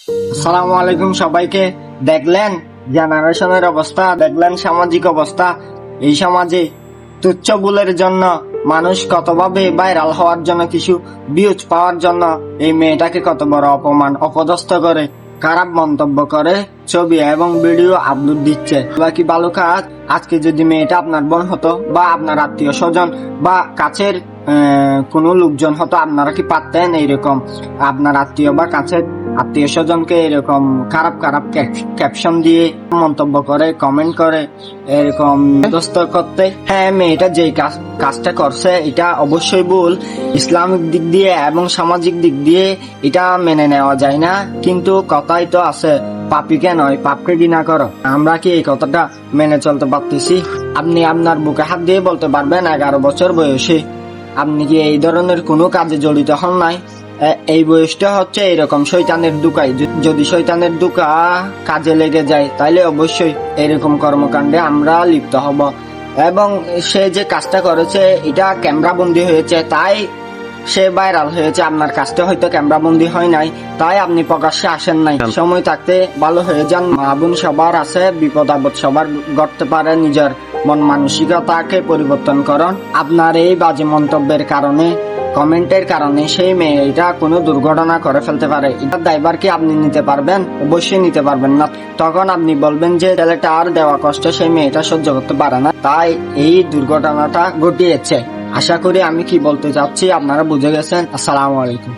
আসসালামু আলাইকুম সবাইকে। দেখলেন জেনারেশনের অবস্থা, দেখলেন সামাজিক অবস্থা। এই সমাজে তুচ্ছ ভুলের জন্য মানুষ কতভাবে ভাইরাল হওয়ার জন্য, কিছু ভিউজ পাওয়ার জন্য এই মেয়েটাকে কত বড় অপমান অপদস্থ করে, খারাপ মন্তব্য করে, ছবি এবং ভিডিও আপলোড দিচ্ছে। বাকি ভালো কাজ। আজকে যদি মেয়েটা আপনার বোন হতো বা আপনার আত্মীয় স্বজন বা কাছের কোনো লোকজন হতো, আপনারা কি পারতেন এইরকম আপনার আত্মীয় বা কাছের আত্মীয় স্বজনকে এরকম খারাপ খারাপ ক্যাপশন দিয়ে মন্তব্য করে, কমেন্ট করে এরকম দোস্ত করতে? হ্যাঁ, মেয়েটা যেই কাজটা করছে এটা অবশ্যই ভুল। ইসলামিক দিক দিয়ে এবং সামাজিক দিক দিয়ে এটা মেনে নেওয়া যায় না, কিন্তু কথাই তো আছে, পাপীকে নয় পাপকে ঘৃণা করো। আমরা কি এই কথাটা মেনে চলতে পারতেছি? আপনি আপনার বুকে হাত দিয়ে বলতে পারবেন 11 বছর বয়সে আপনি কি এই ধরনের কোনো কাজে জড়িত হন নাই? এই বয়সটা হচ্ছে এরকম শয়তানের দুকাই। যদি শয়তানের দুকা কাজে লেগে যায় তাহলে অবশ্যই এরকম কর্মকাণ্ডে আমরা লিপ্ত হব। এবং সে যে কাজটা করেছে এটা ক্যামেরা বন্দী হয়েছে, তাই সে ভাইরাল হয়েছে। আপনার কাজটা হয়তো ক্যামেরা বন্দী হয় নাই, তাই আপনি প্রকাশ্যে আসেন নাই। সময় থাকতে ভালো হয়ে যান। মা বোন সবার আছে, বিপদ আপদ সবার ঘটতে পারে। নিজের মন মানসিকতাকে পরিবর্তন করুন। আপনার এই বাজে মন্তব্যের কারণে, কমেন্টের কারণে সেই মেয়েটা কোনো দুর্ঘটনা করে ফেলতে পারে। এটার দায়ভার কি আপনি নিতে পারবেন? অবশ্যই নিতে পারবেন না। তখন আপনি বলবেন যে ছেলেটা আর দেওয়া কষ্ট সেই মেয়েটা সহ্য করতে পারে না, তাই এই দুর্ঘটনাটা ঘটিয়েছে। আশা করি আমি কি বলতে চাচ্ছি আপনারা বুঝে গেছেন। আসসালামু আলাইকুম।